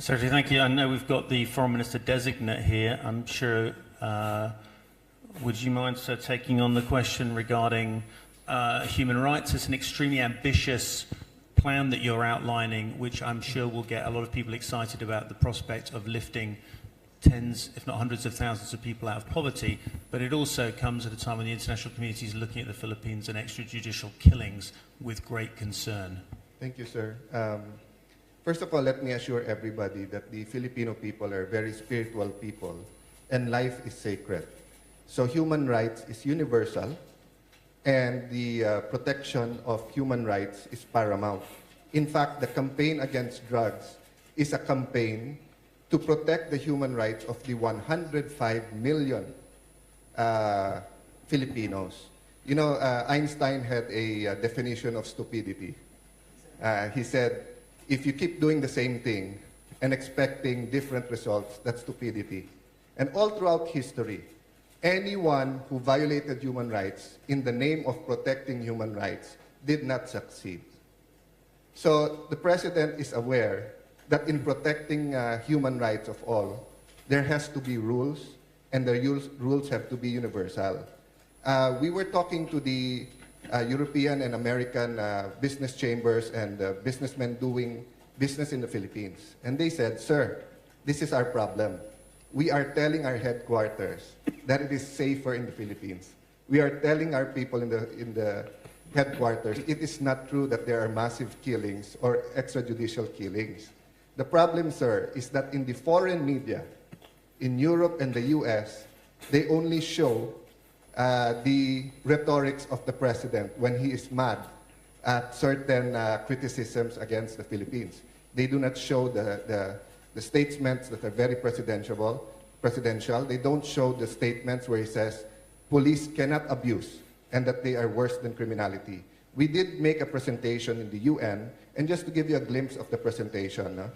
Secretary, thank you. I know we've got the Foreign Minister designate here. I'm sure, would you mind taking on the question regarding human rights? It's an extremely ambitious plan that you're outlining, which I'm sure will get a lot of people excited about the prospect of lifting tens, if not hundreds of thousands of people out of poverty, but it also comes at a time when the international community is looking at the Philippines and extrajudicial killings with great concern. Thank you, sir. First of all, let me assure everybody that the Filipino people are very spiritual people and life is sacred. So human rights is universal and the protection of human rights is paramount. In fact, the campaign against drugs is a campaign to protect the human rights of the 105 million Filipinos. You know, Einstein had a definition of stupidity. He said, if you keep doing the same thing and expecting different results, that's stupidity. And all throughout history, anyone who violated human rights in the name of protecting human rights did not succeed. So the President is aware that in protecting human rights of all, there has to be rules, and the rules have to be universal. We were talking to the European and American business chambers and businessmen doing business in the Philippines. And they said, sir, this is our problem. We are telling our headquarters that it is safer in the Philippines. We are telling our people in the headquarters, it is not true that there are massive killings or extrajudicial killings. The problem, sir, is that in the foreign media, in Europe and the US, they only show the rhetorics of the president when he is mad at certain criticisms against the Philippines. They do not show the statements that are very presidential. They don't show the statements where he says police cannot abuse and that they are worse than criminality. We did make a presentation in the UN, and just to give you a glimpse of the presentation,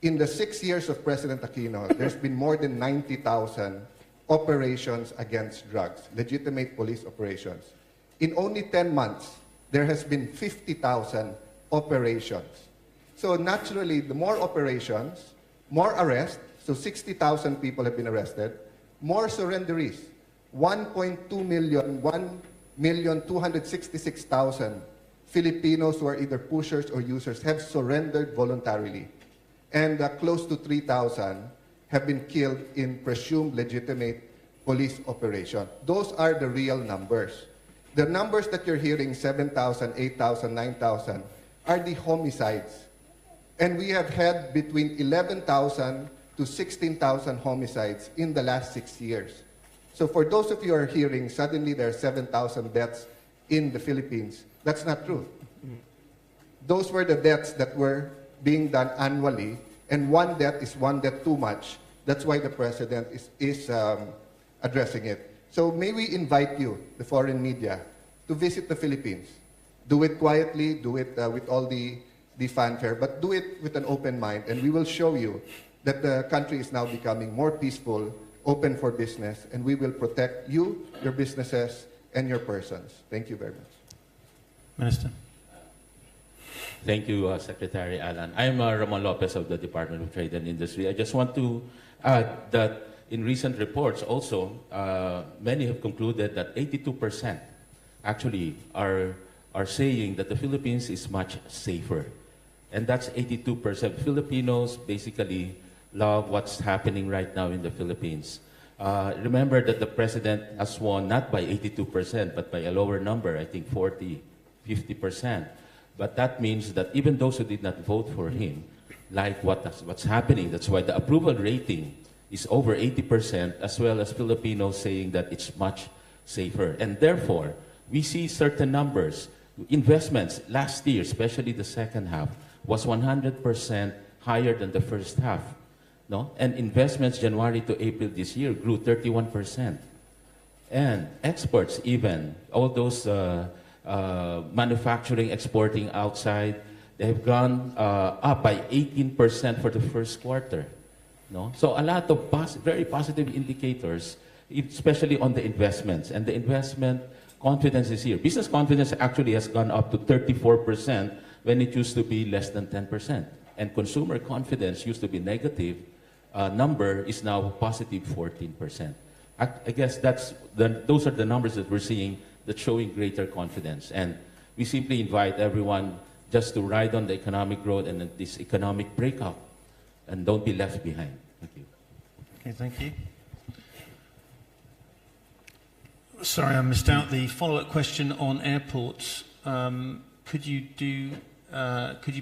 in the 6 years of President Aquino, there's been more than 90,000 operations against drugs, legitimate police operations. In only 10 months, there has been 50,000 operations. So naturally, the more operations, more arrests, so 60,000 people have been arrested, more surrenderies, 1.2 million, 1,266,000 Filipinos who are either pushers or users have surrendered voluntarily. And close to 3,000 have been killed in presumed legitimate police operation. Those are the real numbers. The numbers that you're hearing, 7,000, 8,000, 9,000, are the homicides. And we have had between 11,000 to 16,000 homicides in the last 6 years. So for those of you who are hearing, suddenly there are 7,000 deaths in the Philippines, that's not true. Those were the deaths that were being done annually, and one death is one death too much. That's why the President is addressing it. So may we invite you, the foreign media, to visit the Philippines. Do it quietly, do it with all the fanfare, but do it with an open mind, and we will show you that the country is now becoming more peaceful, open for business, and we will protect you, your businesses, and your persons. Thank you very much. Minister. Thank you, Secretary Alan. I'm Ramon Lopez of the Department of Trade and Industry. I just want to add that in recent reports also, many have concluded that 82% actually are saying that the Philippines is much safer. And that's 82%. Filipinos basically love what's happening right now in the Philippines. Remember that the President has won not by 82%, but by a lower number, I think 40, 50%. But that means that even those who did not vote for him like what's happening. That's why the approval rating is over 80%, as well as Filipinos saying that it's much safer. And therefore, we see certain numbers. Investments last year, especially the second half, was 100% higher than the first half. No? And investments January to April this year grew 31%. And exports even, all those manufacturing, exporting outside, they have gone up by 18% for the first quarter. No? So a lot of very positive indicators, especially on the investments. And the investment confidence is here. Business confidence actually has gone up to 34% when it used to be less than 10%. and consumer confidence used to be negative, number is now positive 14%. I guess those are the numbers that we're seeing that showing greater confidence. And we simply invite everyone just to ride on the economic growth and this economic breakout, and don't be left behind. Thank you. Okay, thank you. Sorry, I missed out the follow-up question on airports. Could you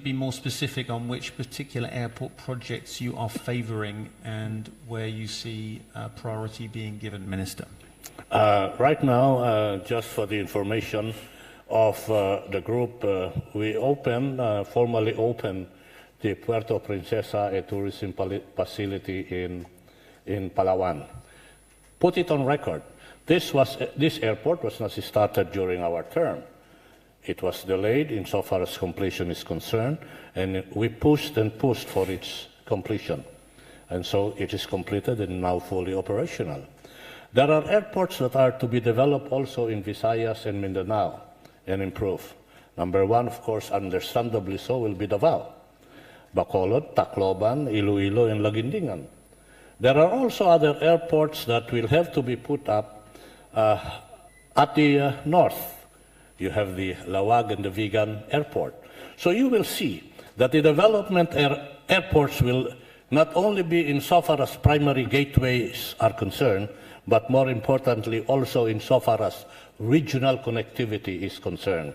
be more specific on which particular airport projects you are favouring and where you see priority being given, Minister? Right now, just for the information of the group, we formally opened the Puerto Princesa, a tourism facility in Palawan. Put it on record. This airport was not started during our term. It was delayed insofar as completion is concerned, and we pushed and pushed for its completion. And so it is completed and now fully operational. There are airports that are to be developed also in Visayas and Mindanao and improve. Number one, of course, understandably so, will be Davao, Bacolod, Tacloban, Iloilo, and Laguindingan. There are also other airports that will have to be put up at the north. You have the Lawag and the Vigan Airport. So you will see that the development airports will not only be insofar as primary gateways are concerned, but more importantly also insofar as regional connectivity is concerned.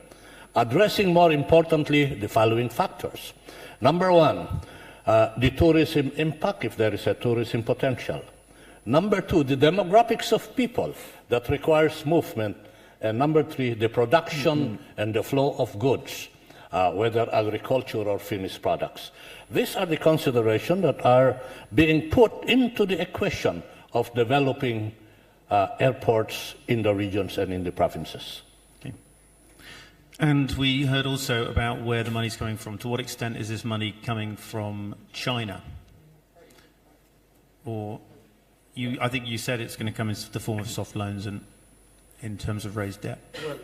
Addressing more importantly the following factors. Number one, the tourism impact, if there is a tourism potential. Number two, the demographics of people that requires movement. And number three, the production and the flow of goods, whether agriculture or finished products. These are the considerations that are being put into the equation of developing airports in the regions and in the provinces. Okay. And we heard also about where the money is coming from. To what extent is this money coming from China? Or I think you said it's going to come in the form of soft loans and in terms of raised debt? Well,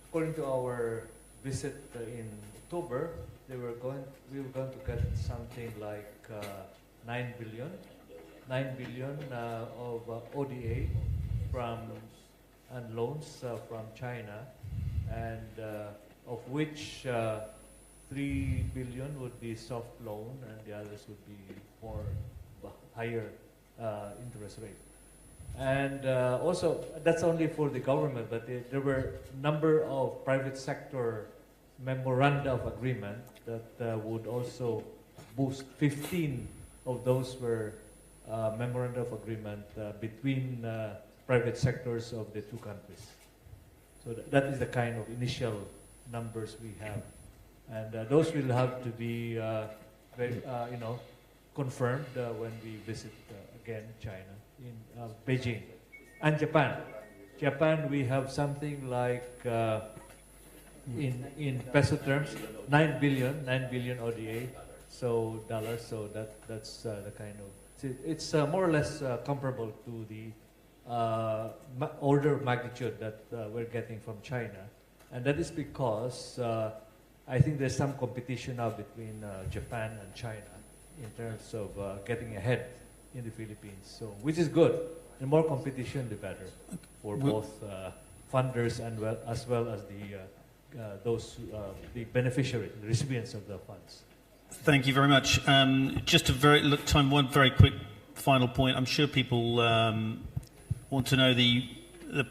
according to our visit in October, we were going to get something like 9 billion of ODA and loans from China, and of which 3 billion would be soft loan, and the others would be more higher interest rate. And also, that's only for the government, but there were a number of private sector memoranda of agreement that would also boost. 15 of those were memoranda of agreement between private sectors of the two countries. So that is the kind of initial numbers we have. And those will have to be confirmed when we visit again China in Beijing and Japan. Japan, we have something like in peso terms 9 billion ODA, so dollars. So that's the kind of it's more or less comparable to the order of magnitude that we're getting from China, and that is because I think there's some competition now between Japan and China in terms of getting ahead in the Philippines, so which is good. The more competition, the better for both funders and as well as the beneficiary, the recipients of the funds. Thank you very much. Just one very quick final point. I'm sure people want to know the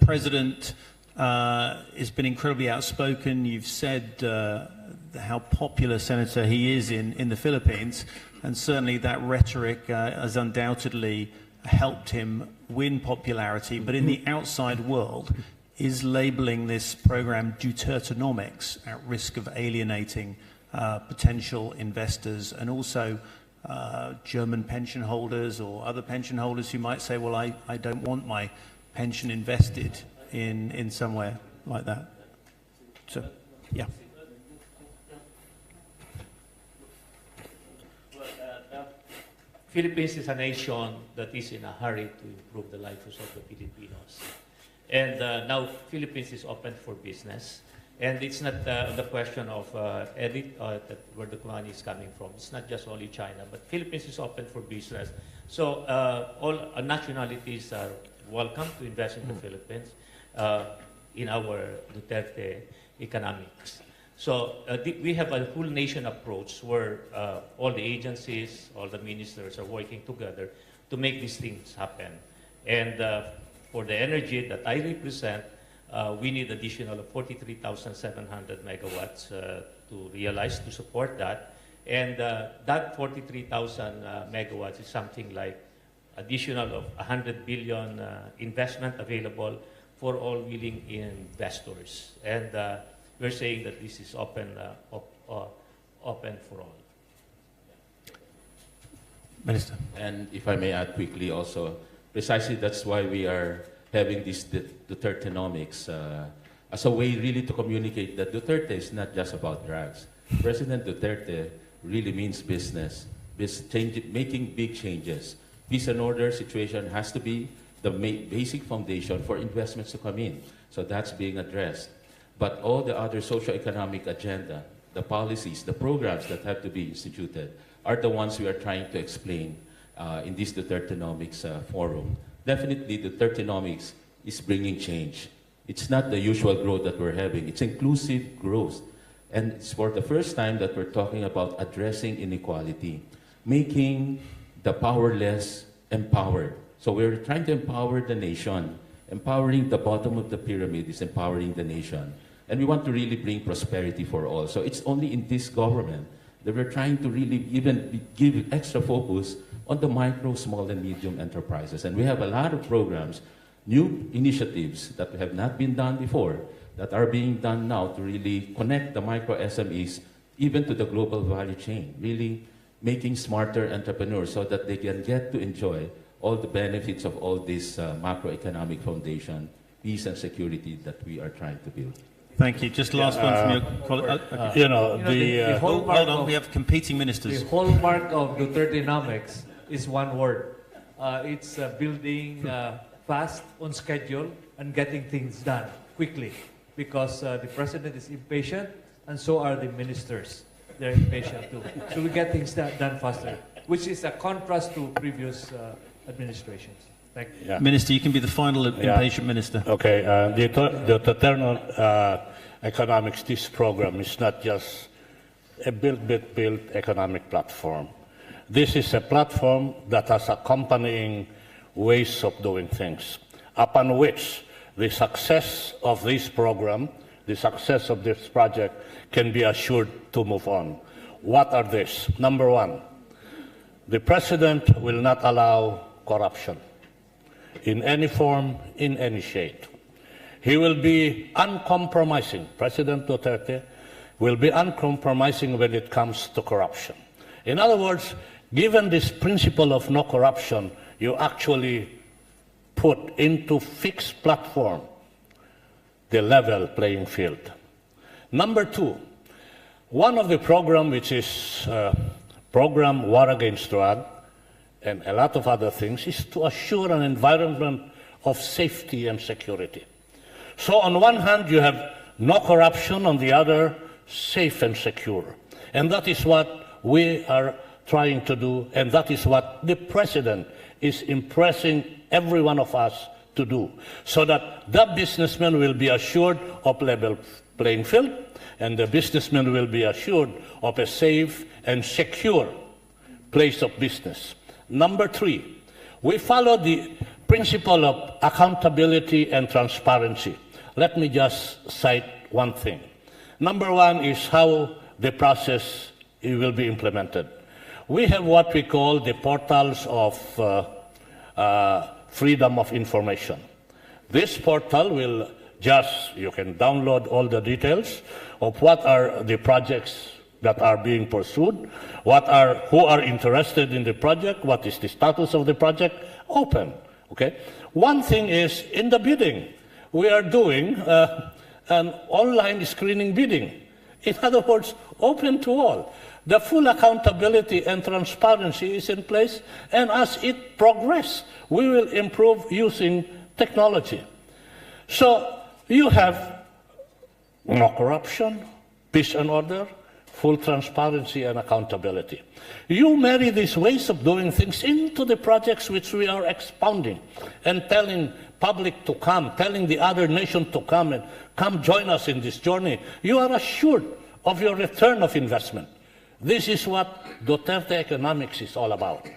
president has been incredibly outspoken. You've said how popular senator he is in the Philippines, and certainly that rhetoric has undoubtedly helped him win popularity. But in the outside world, is labeling this program Dutertonomics at risk of alienating potential investors and also German pension holders or other pension holders who might say, well, I don't want my pension invested in somewhere like that. So, yeah. Philippines is a nation that is in a hurry to improve the lives of the Filipinos. And now Philippines is open for business. And it's not the question of where the money is coming from. It's not just only China, but Philippines is open for business. So all nationalities are welcome to invest in the Philippines in our Duterte economics. So we have a whole nation approach where all the agencies, all the ministers are working together to make these things happen. And for the energy that I represent, we need additional 43,700 megawatts to realize, to support that. And that 43,000 megawatts is something like additional of 100 billion investment available for all willing investors. And we're saying that this is open for all. Minister. And if I may add quickly also, precisely that's why we are having this Dutertenomics as a way really to communicate that Duterte is not just about drugs. President Duterte really means business, making big changes. Peace and order situation has to be the basic foundation for investments to come in. So that's being addressed. But all the other socio-economic agenda, the policies, the programs that have to be instituted are the ones we are trying to explain in this Dutertenomics forum. Definitely, Dutertenomics is bringing change. It's not the usual growth that we're having. It's inclusive growth. And it's for the first time that we're talking about addressing inequality, making the powerless empowered. So we're trying to empower the nation. Empowering the bottom of the pyramid is empowering the nation. And we want to really bring prosperity for all. So it's only in this government that we're trying to really even give extra focus on the micro, small, and medium enterprises. And we have a lot of programs, new initiatives that have not been done before, that are being done now to really connect the micro SMEs even to the global value chain, really making smarter entrepreneurs so that they can get to enjoy all the benefits of all this macroeconomic foundation, peace and security that we are trying to build. Thank you. Just last one from your colleague. Hold on, we have competing ministers. The hallmark of Dutertenomics is one word. It's building fast, on schedule, and getting things done quickly. Because the president is impatient, and so are the ministers. They're impatient too. So we get things done faster, which is a contrast to previous administrations. Thank you. Yeah. Minister, you can be the final impatient minister. Okay. The economics, this program is not just a build economic platform. This is a platform that has accompanying ways of doing things, upon which the success of this program, the success of this project can be assured to move on. What are these? Number one, the president will not allow corruption in any form, in any shade. He will be uncompromising. President Duterte will be uncompromising when it comes to corruption. In other words, given this principle of no corruption, you actually put into fixed platform the level playing field. Number two, one of the program which is program War Against Drug and a lot of other things is to assure an environment of safety and security. So on one hand you have no corruption, on the other safe and secure. And that is what we are trying to do, and that is what the president is impressing every one of us to do, so that the businessman will be assured of level playing field, and the businessman will be assured of a safe and secure place of business. Number three, we follow the principle of accountability and transparency. Let me just cite one thing. Number one is how the process will be implemented. We have what we call the portals of freedom of information. This portal will you can download all the details of what are the projects that are being pursued, who are interested in the project, what is the status of the project, open, okay? One thing is, in the bidding, we are doing an online screening bidding. In other words, open to all. The full accountability and transparency is in place, and as it progresses, we will improve using technology. So you have no corruption, peace and order, full transparency and accountability. You marry these ways of doing things into the projects which we are expounding and telling public to come, telling the other nation to come and come join us in this journey. You are assured of your return of investment. This is what Duterte economics is all about.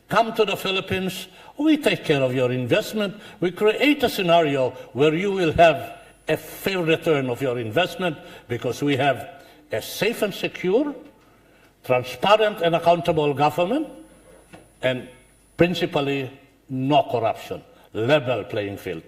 Come to the Philippines, we take care of your investment, we create a scenario where you will have a fair return of your investment because we have a safe and secure, transparent and accountable government, and principally no corruption, level playing field.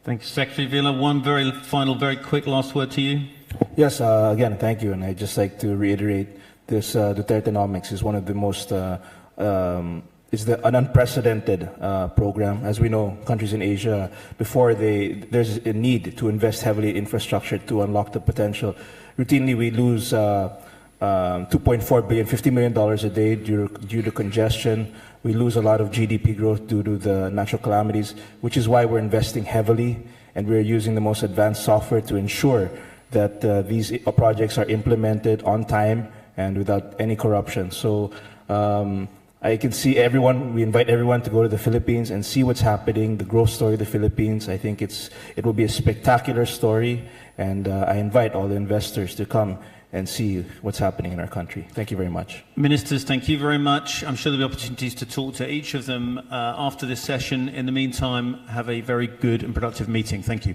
Thank you, Secretary Villa. One very final, very quick last word to you. Yes, again, thank you. And I'd just like to reiterate this Dutertenomics is one of the most, an unprecedented program. As we know, countries in Asia, there's a need to invest heavily in infrastructure to unlock the potential. Routinely, we lose $2.4 billion, $50 million a day due to congestion. We lose a lot of GDP growth due to the natural calamities, which is why we're investing heavily, and we're using the most advanced software to ensure that these projects are implemented on time and without any corruption. So I can see we invite everyone to go to the Philippines and see what's happening, the growth story of the Philippines. I think it will be a spectacular story, and I invite all the investors to come and see what's happening in our country. Thank you very much. Ministers, thank you very much. I'm sure there'll be opportunities to talk to each of them after this session. In the meantime, have a very good and productive meeting. Thank you.